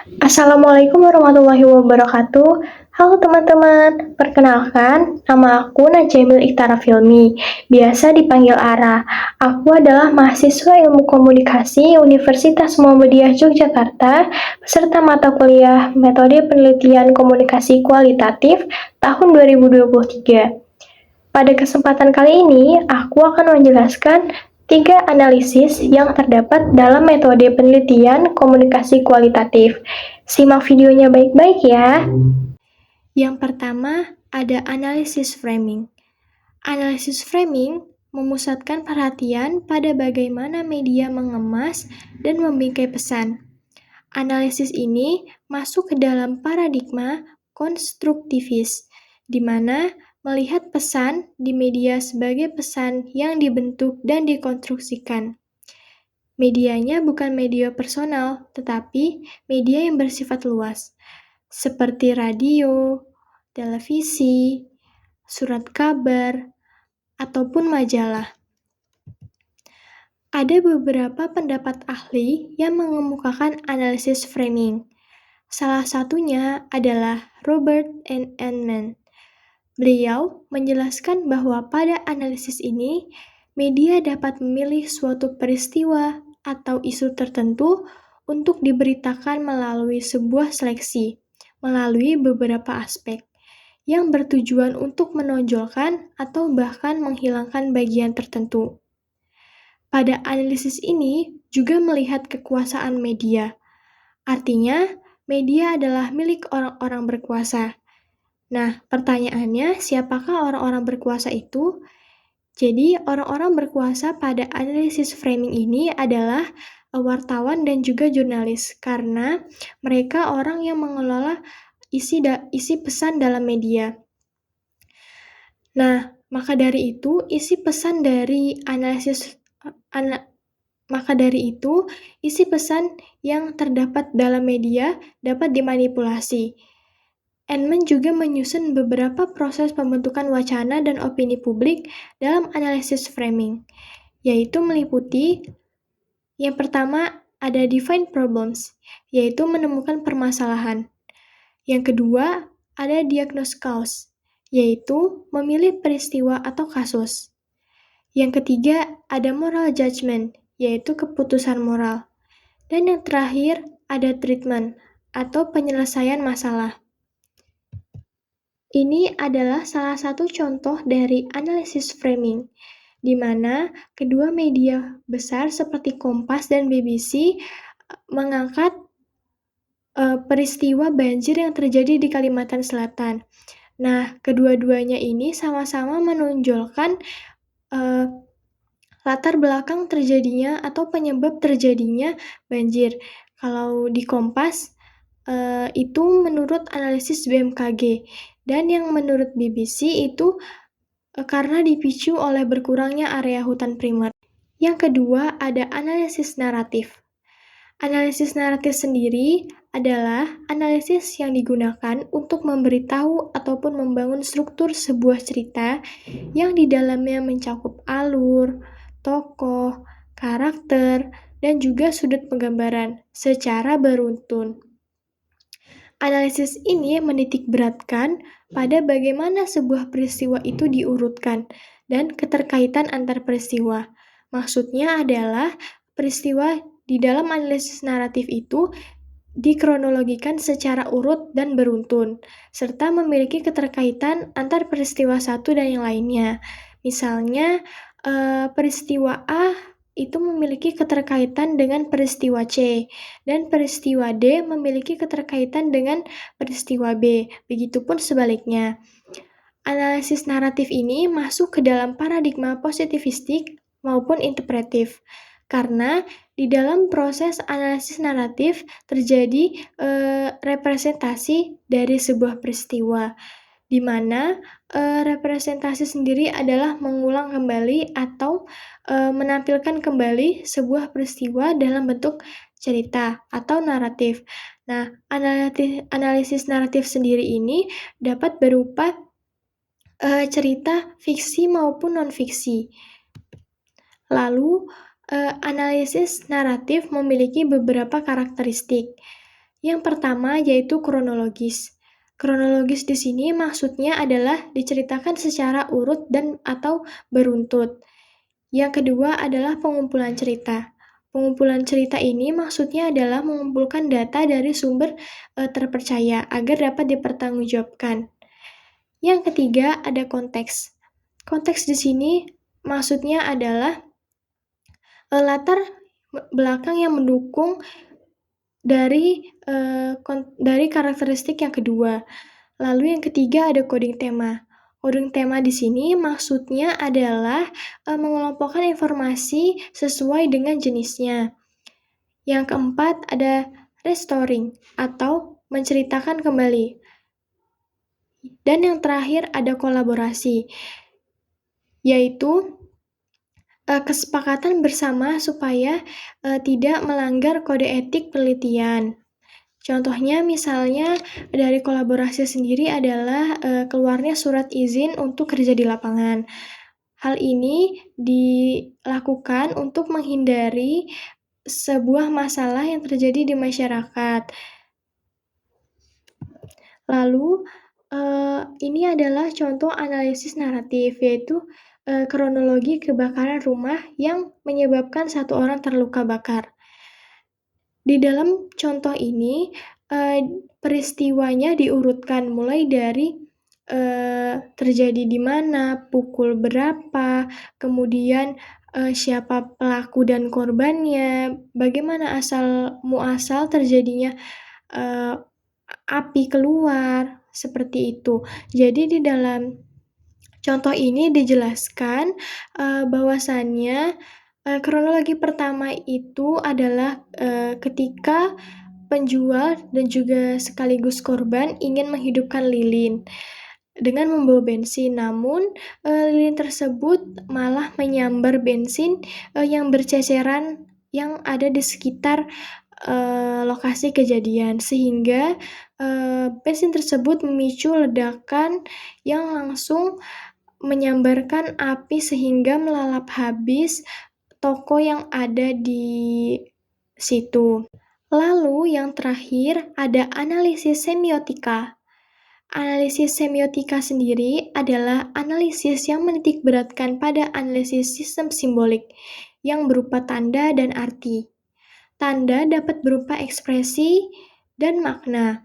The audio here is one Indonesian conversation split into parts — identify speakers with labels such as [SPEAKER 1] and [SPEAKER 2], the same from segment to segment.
[SPEAKER 1] Assalamualaikum warahmatullahi wabarakatuh. Halo teman-teman, perkenalkan, nama aku Najamil Iktara Filmi, biasa dipanggil Ara. Aku adalah mahasiswa Ilmu Komunikasi Universitas Muhammadiyah Yogyakarta, peserta mata kuliah Metode Penelitian Komunikasi Kualitatif tahun 2023. Pada kesempatan kali ini, aku akan menjelaskan tiga analisis yang terdapat dalam metode penelitian komunikasi kualitatif. Simak videonya baik-baik ya. Yang pertama, ada analisis framing. Analisis framing memusatkan perhatian pada bagaimana media mengemas dan membingkai pesan. Analisis ini masuk ke dalam paradigma konstruktivis, di mana melihat pesan di media sebagai pesan yang dibentuk dan dikonstruksikan. Medianya bukan media personal, tetapi media yang bersifat luas, seperti radio, televisi, surat kabar, ataupun majalah. Ada beberapa pendapat ahli yang mengemukakan analisis framing. Salah satunya adalah Robert N. Eman. Beliau menjelaskan bahwa pada analisis ini, media dapat memilih suatu peristiwa atau isu tertentu untuk diberitakan melalui sebuah seleksi, melalui beberapa aspek, yang bertujuan untuk menonjolkan atau bahkan menghilangkan bagian tertentu. Pada analisis ini juga melihat kekuasaan media. Artinya, media adalah milik orang-orang berkuasa. Nah, pertanyaannya, siapakah orang-orang berkuasa itu? Jadi, orang-orang berkuasa pada analisis framing ini adalah wartawan dan juga jurnalis, karena mereka orang yang mengelola isi pesan dalam media. Nah, maka dari itu, isi pesan yang terdapat dalam media dapat dimanipulasi. Eman juga menyusun beberapa proses pembentukan wacana dan opini publik dalam analisis framing, yaitu meliputi yang pertama ada define problems, yaitu menemukan permasalahan. Yang kedua ada diagnose cause, yaitu memilih peristiwa atau kasus. Yang ketiga ada moral judgment, yaitu keputusan moral. Dan yang terakhir ada treatment atau penyelesaian masalah. Ini adalah salah satu contoh dari analisis framing, di mana kedua media besar seperti Kompas dan BBC mengangkat peristiwa banjir yang terjadi di Kalimantan Selatan. Nah, kedua-duanya ini sama-sama menonjolkan latar belakang terjadinya atau penyebab terjadinya banjir. Kalau di Kompas, itu menurut analisis BMKG, dan yang menurut BBC itu karena dipicu oleh berkurangnya area hutan primer. Yang kedua ada analisis naratif. Analisis naratif sendiri adalah analisis yang digunakan untuk memberitahu ataupun membangun struktur sebuah cerita yang di dalamnya mencakup alur, tokoh, karakter, dan juga sudut penggambaran secara beruntun. Analisis ini menitikberatkan pada bagaimana sebuah peristiwa itu diurutkan dan keterkaitan antar peristiwa. Maksudnya adalah peristiwa di dalam analisis naratif itu dikronologikan secara urut dan beruntun, serta memiliki keterkaitan antar peristiwa satu dan yang lainnya. Misalnya, peristiwa A itu memiliki keterkaitan dengan peristiwa C, dan peristiwa D memiliki keterkaitan dengan peristiwa B, begitupun sebaliknya. Analisis naratif ini masuk ke dalam paradigma positivistik maupun interpretif, karena di dalam proses analisis naratif terjadi representasi dari sebuah peristiwa, di mana representasi sendiri adalah mengulang kembali atau menampilkan kembali sebuah peristiwa dalam bentuk cerita atau naratif. Nah, analisis naratif sendiri ini dapat berupa cerita fiksi maupun non-fiksi. Lalu, analisis naratif memiliki beberapa karakteristik. Yang pertama yaitu kronologis. Kronologis di sini maksudnya adalah diceritakan secara urut dan atau beruntut. Yang kedua adalah pengumpulan cerita. Pengumpulan cerita ini maksudnya adalah mengumpulkan data dari sumber terpercaya agar dapat dipertanggungjawabkan. Yang ketiga ada konteks. Konteks di sini maksudnya adalah latar belakang yang mendukung dari karakteristik yang kedua. Lalu yang ketiga ada coding tema. Coding tema di sini maksudnya adalah mengelompokkan informasi sesuai dengan jenisnya. Yang keempat ada restoring atau menceritakan kembali. Dan yang terakhir ada kolaborasi, yaitu kesepakatan bersama supaya tidak melanggar kode etik penelitian. Contohnya misalnya dari kolaborasi sendiri adalah keluarnya surat izin untuk kerja di lapangan. Hal ini dilakukan untuk menghindari sebuah masalah yang terjadi di masyarakat. Lalu ini adalah contoh analisis naratif, yaitu kronologi kebakaran rumah yang menyebabkan satu orang terluka bakar. Di dalam contoh ini, peristiwanya diurutkan mulai dari terjadi di mana, pukul berapa, kemudian siapa pelaku dan korbannya, bagaimana asal muasal terjadinya api keluar, seperti itu. Jadi di dalam contoh ini dijelaskan bahwasannya kronologi pertama itu adalah ketika penjual dan juga sekaligus korban ingin menghidupkan lilin dengan membawa bensin, namun lilin tersebut malah menyambar bensin yang berceceran yang ada di sekitar lokasi kejadian, sehingga bensin tersebut memicu ledakan yang langsung menyambarkan api sehingga melalap habis toko yang ada di situ. Lalu yang terakhir ada analisis semiotika. Analisis semiotika sendiri adalah analisis yang menitik beratkan pada analisis sistem simbolik yang berupa tanda dan arti. Tanda dapat berupa ekspresi dan makna.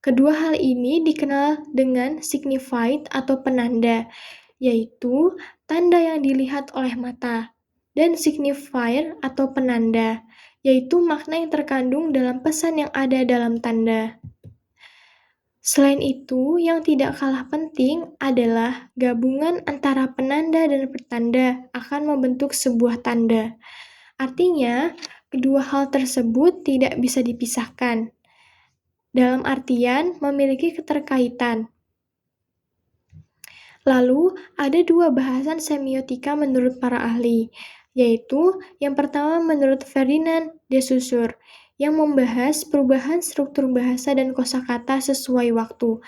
[SPEAKER 1] Kedua hal ini dikenal dengan signified atau penanda, yaitu tanda yang dilihat oleh mata, dan signifier atau penanda, yaitu makna yang terkandung dalam pesan yang ada dalam tanda. Selain itu, yang tidak kalah penting adalah gabungan antara penanda dan pertanda akan membentuk sebuah tanda. Artinya, kedua hal tersebut tidak bisa dipisahkan. Dalam artian memiliki keterkaitan. Lalu, ada dua bahasan semiotika menurut para ahli, yaitu yang pertama menurut Ferdinand de Saussure, yang membahas perubahan struktur bahasa dan kosakata sesuai waktu,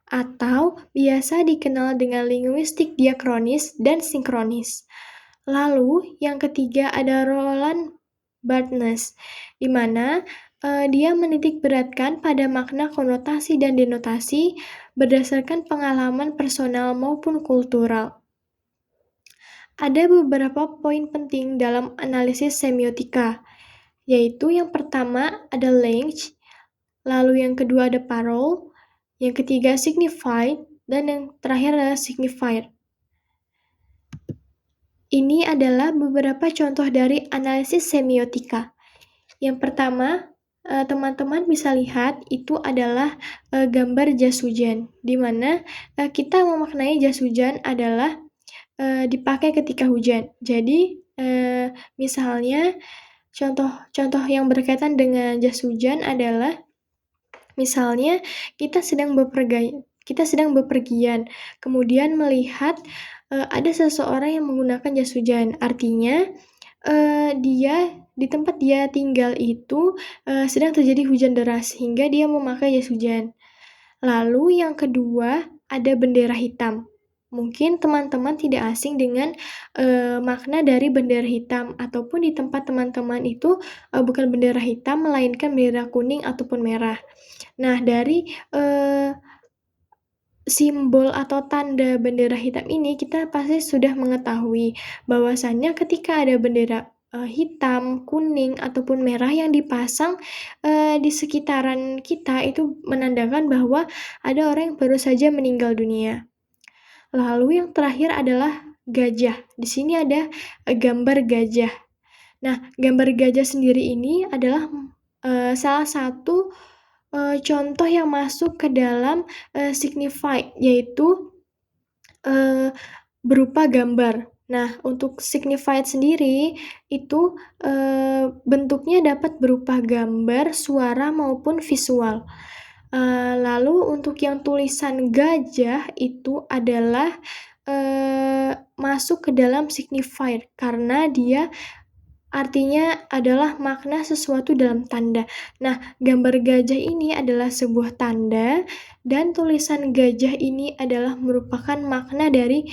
[SPEAKER 1] atau biasa dikenal dengan linguistik diakronis dan sinkronis. Lalu, yang ketiga ada Roland Barthes, di mana dia menitik beratkan pada makna konotasi dan denotasi berdasarkan pengalaman personal maupun kultural. Ada beberapa poin penting dalam analisis semiotika, yaitu yang pertama ada language, lalu yang kedua ada parole, yang ketiga signified, dan yang terakhir adalah signifier. Ini adalah beberapa contoh dari analisis semiotika. Yang pertama, teman-teman bisa lihat itu adalah gambar jas hujan, di mana kita memaknai jas hujan adalah dipakai ketika hujan. Jadi, misalnya contoh yang berkaitan dengan jas hujan adalah misalnya kita sedang bepergian, kemudian melihat ada seseorang yang menggunakan jas hujan. Artinya, dia di tempat dia tinggal itu sedang terjadi hujan deras sehingga dia memakai jas hujan. Lalu yang kedua ada bendera hitam. Mungkin teman-teman tidak asing dengan makna dari bendera hitam, ataupun di tempat teman-teman itu bukan bendera hitam, melainkan bendera kuning ataupun merah. Nah, dari simbol atau tanda bendera hitam ini, kita pasti sudah mengetahui bahwasannya ketika ada bendera hitam, kuning, ataupun merah yang dipasang di sekitaran kita, itu menandakan bahwa ada orang yang baru saja meninggal dunia. Lalu yang terakhir adalah gajah. Di sini ada gambar gajah. Nah, gambar gajah sendiri ini adalah salah satu contoh yang masuk ke dalam signified, yaitu berupa gambar. Nah, untuk signified sendiri itu bentuknya dapat berupa gambar, suara, maupun visual. Lalu untuk yang tulisan gajah itu adalah masuk ke dalam signified karena dia artinya adalah makna sesuatu dalam tanda. Nah, gambar gajah ini adalah sebuah tanda dan tulisan gajah ini adalah merupakan makna dari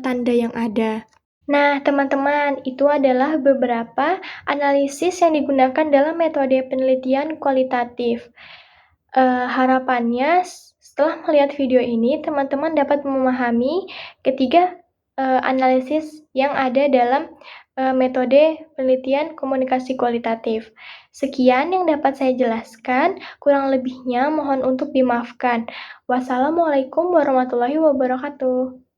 [SPEAKER 1] tanda yang ada. Nah, teman-teman, itu adalah beberapa analisis yang digunakan dalam metode penelitian kualitatif. Harapannya setelah melihat video ini, teman-teman dapat memahami ketiga analisis yang ada dalam metode penelitian komunikasi kualitatif. Sekian yang dapat saya jelaskan, kurang lebihnya mohon untuk dimaafkan. Wassalamualaikum warahmatullahi wabarakatuh.